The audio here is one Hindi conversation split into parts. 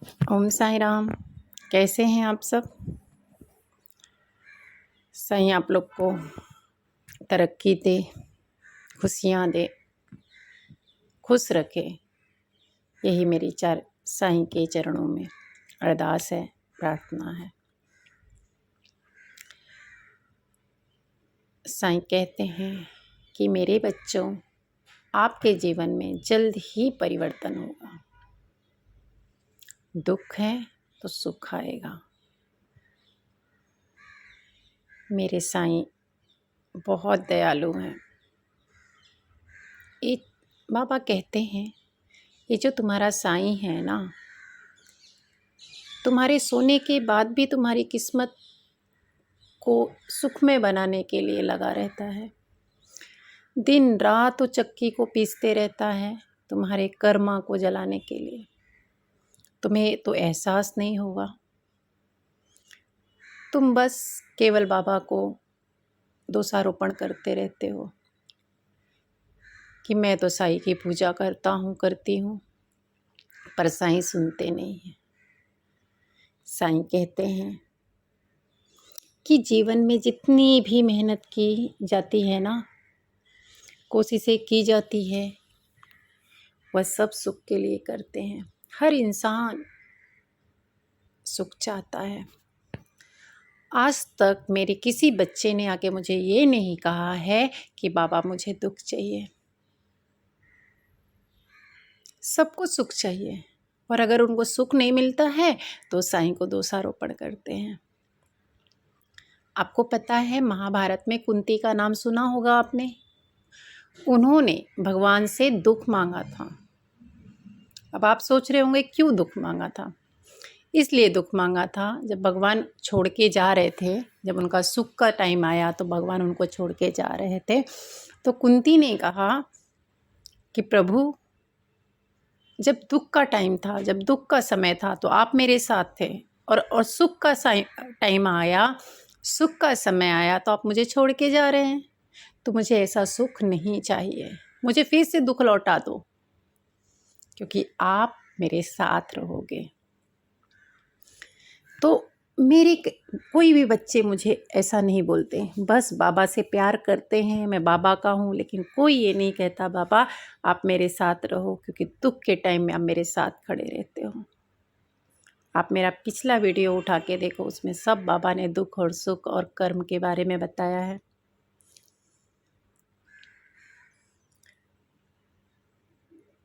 ओम साई राम। कैसे हैं आप सब? साईं आप लोग को तरक्की दे, खुशियाँ दे, खुश रखे। यही मेरी साईं के चरणों में अरदास है, प्रार्थना है। साईं कहते हैं कि मेरे बच्चों, आपके जीवन में जल्द ही परिवर्तन होगा। दुख है तो सुख आएगा। मेरे साईं बहुत दयालु हैं। एक बाबा कहते हैं, ये जो तुम्हारा साईं है ना, तुम्हारे सोने के बाद भी तुम्हारी किस्मत को सुखमय बनाने के लिए लगा रहता है। दिन रात वो चक्की को पीसते रहता है तुम्हारे कर्मा को जलाने के लिए। तुम्हें तो एहसास नहीं होगा। तुम बस केवल बाबा को दोषारोपण करते रहते हो कि मैं तो साईं की पूजा करती हूँ, पर साईं सुनते नहीं हैं। साईं कहते हैं कि जीवन में जितनी भी मेहनत की जाती है ना, कोशिशें की जाती है, वह सब सुख के लिए करते हैं। हर इंसान सुख चाहता है। आज तक मेरे किसी बच्चे ने आके मुझे ये नहीं कहा है कि बाबा मुझे दुख चाहिए। सबको सुख चाहिए, और अगर उनको सुख नहीं मिलता है तो साईं को दोषारोपण करते हैं। आपको पता है, महाभारत में कुंती का नाम सुना होगा आपने। उन्होंने भगवान से दुख मांगा था। अब आप सोच रहे होंगे क्यों दुख मांगा था? इसलिए दुख मांगा था, जब भगवान छोड़ के जा रहे थे, जब उनका सुख का टाइम आया तो भगवान उनको छोड़ के जा रहे थे, तो कुंती ने कहा कि प्रभु, जब दुख का टाइम था, जब दुख का समय था तो आप मेरे साथ थे, और सुख का टाइम आया, सुख का समय आया तो आप मुझे छोड़ के जा रहे हैं। तो मुझे ऐसा सुख नहीं चाहिए, मुझे फिर से दुख लौटा दो, क्योंकि आप मेरे साथ रहोगे। तो मेरे कोई भी बच्चे मुझे ऐसा नहीं बोलते, बस बाबा से प्यार करते हैं, मैं बाबा का हूँ, लेकिन कोई ये नहीं कहता बाबा आप मेरे साथ रहो, क्योंकि दुख के टाइम में आप मेरे साथ खड़े रहते हो। आप मेरा पिछला वीडियो उठा के देखो, उसमें सब बाबा ने दुख और सुख और कर्म के बारे में बताया है।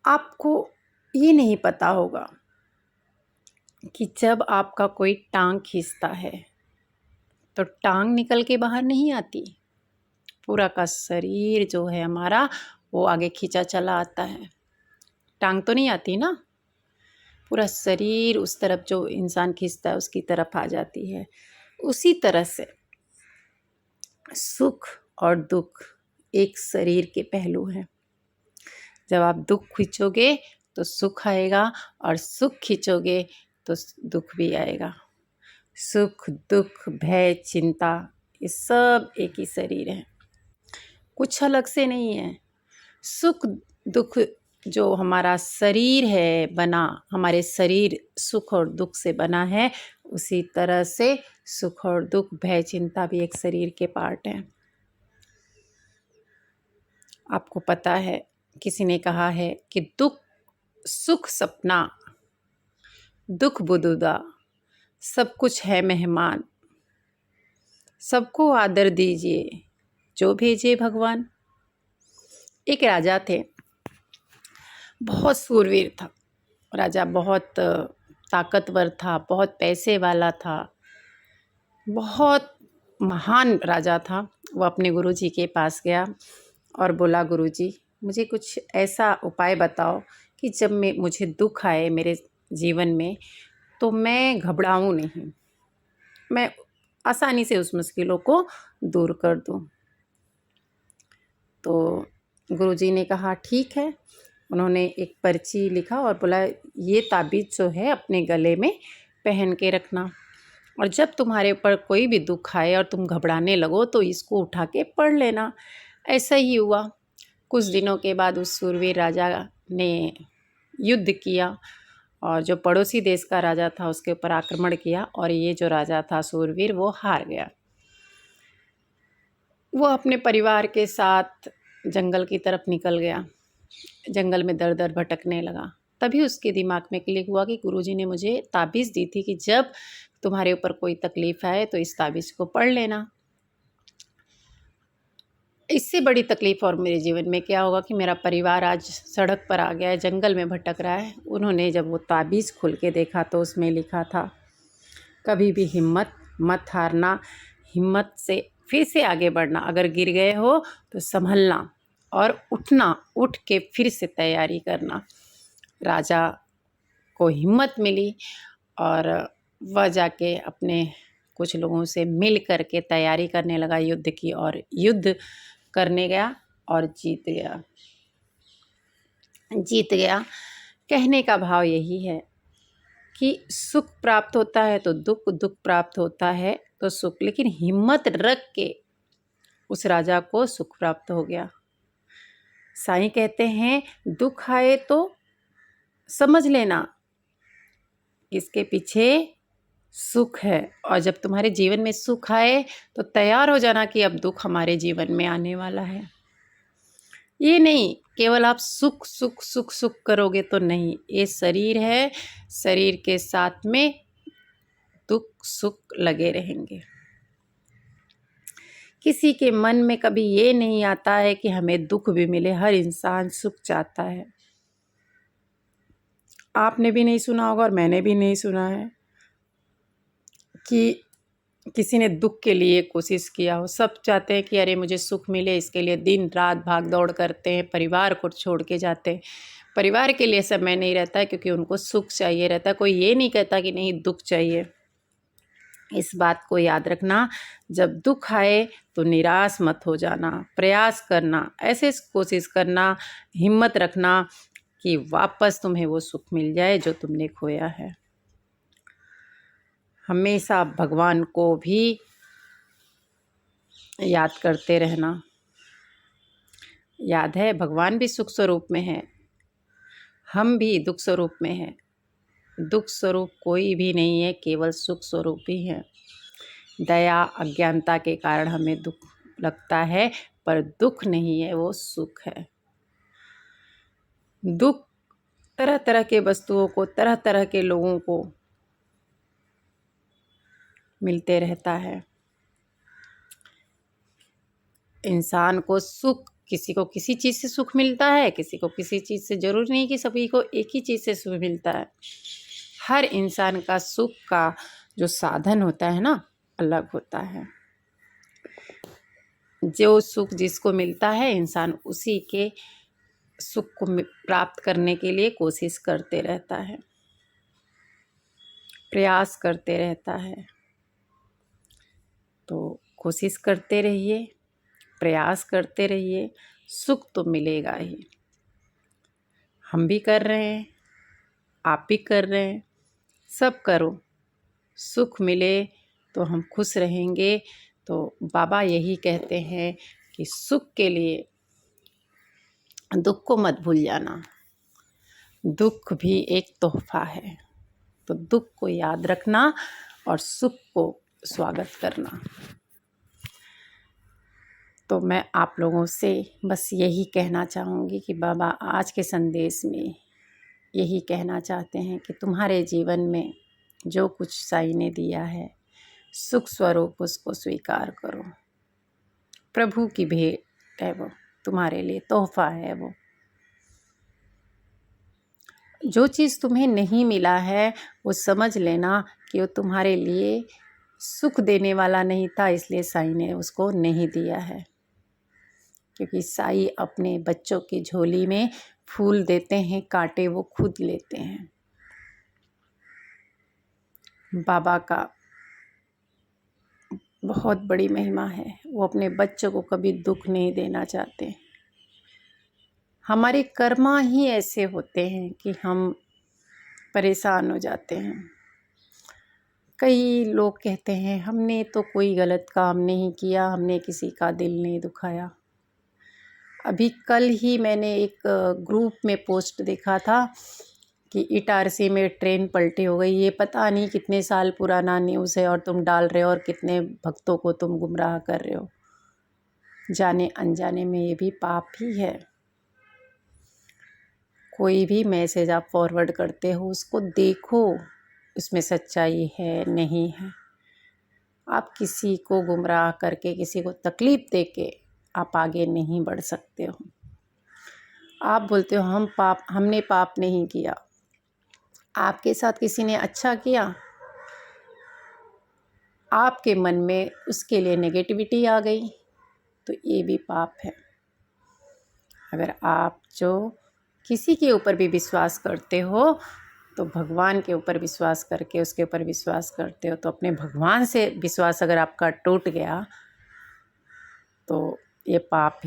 आपको ये नहीं पता होगा कि जब आपका कोई टांग खींचता है तो टांग निकल के बाहर नहीं आती, पूरा का शरीर जो है हमारा वो आगे खींचा चला आता है। टांग तो नहीं आती ना, पूरा शरीर उस तरफ जो इंसान खींचता है उसकी तरफ आ जाती है। उसी तरह से सुख और दुख एक शरीर के पहलू हैं। जब आप दुख खींचोगे तो सुख आएगा, और सुख खींचोगे तो दुख भी आएगा। सुख, दुख, भय, चिंता, ये सब एक ही शरीर है, कुछ अलग से नहीं है। सुख दुख जो हमारा शरीर है बना, हमारे शरीर सुख और दुख से बना है, उसी तरह से सुख और दुख, भय, चिंता भी एक शरीर के पार्ट हैं। आपको पता है, किसी ने कहा है कि दुख सुख सपना, दुख बुदुदा, सब कुछ है मेहमान, सबको आदर दीजिए जो भेजे भगवान। एक राजा थे, बहुत सूरवीर था राजा, बहुत ताकतवर था, बहुत पैसे वाला था, बहुत महान राजा था। वो अपने गुरुजी के पास गया और बोला, गुरुजी मुझे कुछ ऐसा उपाय बताओ कि जब मुझे दुख आए मेरे जीवन में तो मैं घबराऊं नहीं, मैं आसानी से उस मुश्किलों को दूर कर दूं। तो गुरुजी ने कहा ठीक है। उन्होंने एक पर्ची लिखा और बोला, ये ताबीज़ जो है अपने गले में पहन के रखना, और जब तुम्हारे ऊपर कोई भी दुख आए और तुम घबराने लगो तो इसको उठा के पढ़ लेना। ऐसा ही हुआ। कुछ दिनों के बाद उस सूरवीर राजा ने युद्ध किया और जो पड़ोसी देश का राजा था उसके ऊपर आक्रमण किया और ये जो राजा था सूरवीर वो हार गया। वो अपने परिवार के साथ जंगल की तरफ निकल गया। जंगल में दर दर भटकने लगा। तभी उसके दिमाग में क्लिक हुआ कि गुरुजी ने मुझे ताबीज़ दी थी कि जब तुम्हारे ऊपर कोई तकलीफ़ आए तो इस ताबीज़ को पढ़ लेना। इससे बड़ी तकलीफ़ और मेरे जीवन में क्या होगा कि मेरा परिवार आज सड़क पर आ गया है, जंगल में भटक रहा है। उन्होंने जब वो ताबीज़ खोल के देखा तो उसमें लिखा था, कभी भी हिम्मत मत हारना, हिम्मत से फिर से आगे बढ़ना, अगर गिर गए हो तो संभलना और उठना, उठ के फिर से तैयारी करना। राजा को हिम्मत मिली और वह जाके अपने कुछ लोगों से मिल कर के तैयारी करने लगा युद्ध की, और युद्ध करने गया और जीत गया। जीत गया कहने का भाव यही है कि सुख प्राप्त होता है तो दुख, दुख प्राप्त होता है तो सुख, लेकिन हिम्मत रख के उस राजा को सुख प्राप्त हो गया। साईं कहते हैं दुख आए तो समझ लेना इसके पीछे सुख है, और जब तुम्हारे जीवन में सुख आए तो तैयार हो जाना कि अब दुख हमारे जीवन में आने वाला है। ये नहीं केवल आप सुख सुख सुख सुख करोगे तो नहीं, ये शरीर है, शरीर के साथ में दुख सुख लगे रहेंगे। किसी के मन में कभी ये नहीं आता है कि हमें दुख भी मिले, हर इंसान सुख चाहता है। आपने भी नहीं सुना होगा और मैंने भी नहीं सुना है कि किसी ने दुख के लिए कोशिश किया हो। सब चाहते हैं कि अरे मुझे सुख मिले, इसके लिए दिन रात भाग दौड़ करते हैं, परिवार को छोड़ के जाते हैं। परिवार के लिए समय नहीं रहता है क्योंकि उनको सुख चाहिए रहता है। कोई ये नहीं कहता कि नहीं दुख चाहिए। इस बात को याद रखना, जब दुख आए तो निराश मत हो जाना, प्रयास करना, ऐसे कोशिश करना, हिम्मत रखना कि वापस तुम्हें वो सुख मिल जाए जो तुमने खोया है। हमेशा भगवान को भी याद करते रहना। याद है भगवान भी सुख स्वरूप में है, हम भी दुख स्वरूप में हैं। दुख स्वरूप कोई भी नहीं है, केवल सुख स्वरूप ही है। दया अज्ञानता के कारण हमें दुख लगता है, पर दुख नहीं है, वो सुख है। दुख तरह तरह के वस्तुओं को, तरह तरह के लोगों को मिलते रहता है। इंसान को सुख, किसी को किसी चीज़ से सुख मिलता है, किसी को किसी चीज़ से, जरूरी नहीं कि सभी को एक ही चीज़ से सुख मिलता है। हर इंसान का सुख का जो साधन होता है ना, अलग होता है। जो सुख जिसको मिलता है, इंसान उसी के सुख को प्राप्त करने के लिए कोशिश करते रहता है, प्रयास करते रहता है। तो कोशिश करते रहिए, प्रयास करते रहिए, सुख तो मिलेगा ही। हम भी कर रहे हैं, आप भी कर रहे हैं, सब करो, सुख मिले तो हम खुश रहेंगे। तो बाबा यही कहते हैं कि सुख के लिए दुख को मत भूल जाना। दुख भी एक तोहफा है, तो दुख को याद रखना और सुख को स्वागत करना। तो मैं आप लोगों से बस यही कहना चाहूँगी कि बाबा आज के संदेश में यही कहना चाहते हैं कि तुम्हारे जीवन में जो कुछ साईं ने दिया है, सुख स्वरूप उसको स्वीकार करो। प्रभु की भेंट है वो, तुम्हारे लिए तोहफा है वो। जो चीज़ तुम्हें नहीं मिला है वो समझ लेना कि वो तुम्हारे लिए सुख देने वाला नहीं था, इसलिए साईं ने उसको नहीं दिया है। क्योंकि साईं अपने बच्चों की झोली में फूल देते हैं, कांटे वो खुद लेते हैं। बाबा का बहुत बड़ी महिमा है, वो अपने बच्चों को कभी दुख नहीं देना चाहते। हमारे कर्मा ही ऐसे होते हैं कि हम परेशान हो जाते हैं। कई लोग कहते हैं हमने तो कोई गलत काम नहीं किया, हमने किसी का दिल नहीं दुखाया। अभी कल ही मैंने एक ग्रुप में पोस्ट देखा था कि इटारसी में ट्रेन पलटी हो गई, ये पता नहीं कितने साल पुराना न्यूज़ है और तुम डाल रहे हो और कितने भक्तों को तुम गुमराह कर रहे हो। जाने अनजाने में ये भी पाप ही है। कोई भी मैसेज आप फॉरवर्ड करते हो उसको देखो उसमें सच्चाई है नहीं है। आप किसी को गुमराह करके, किसी को तकलीफ़ देके आप आगे नहीं बढ़ सकते हो। आप बोलते हो हमने पाप नहीं किया, आपके साथ किसी ने अच्छा किया, आपके मन में उसके लिए नेगेटिविटी आ गई, तो ये भी पाप है। अगर आप जो किसी के ऊपर भी विश्वास करते हो तो भगवान के ऊपर विश्वास करके उसके ऊपर विश्वास करते हो, तो अपने भगवान से विश्वास अगर आपका टूट गया तो ये पाप है।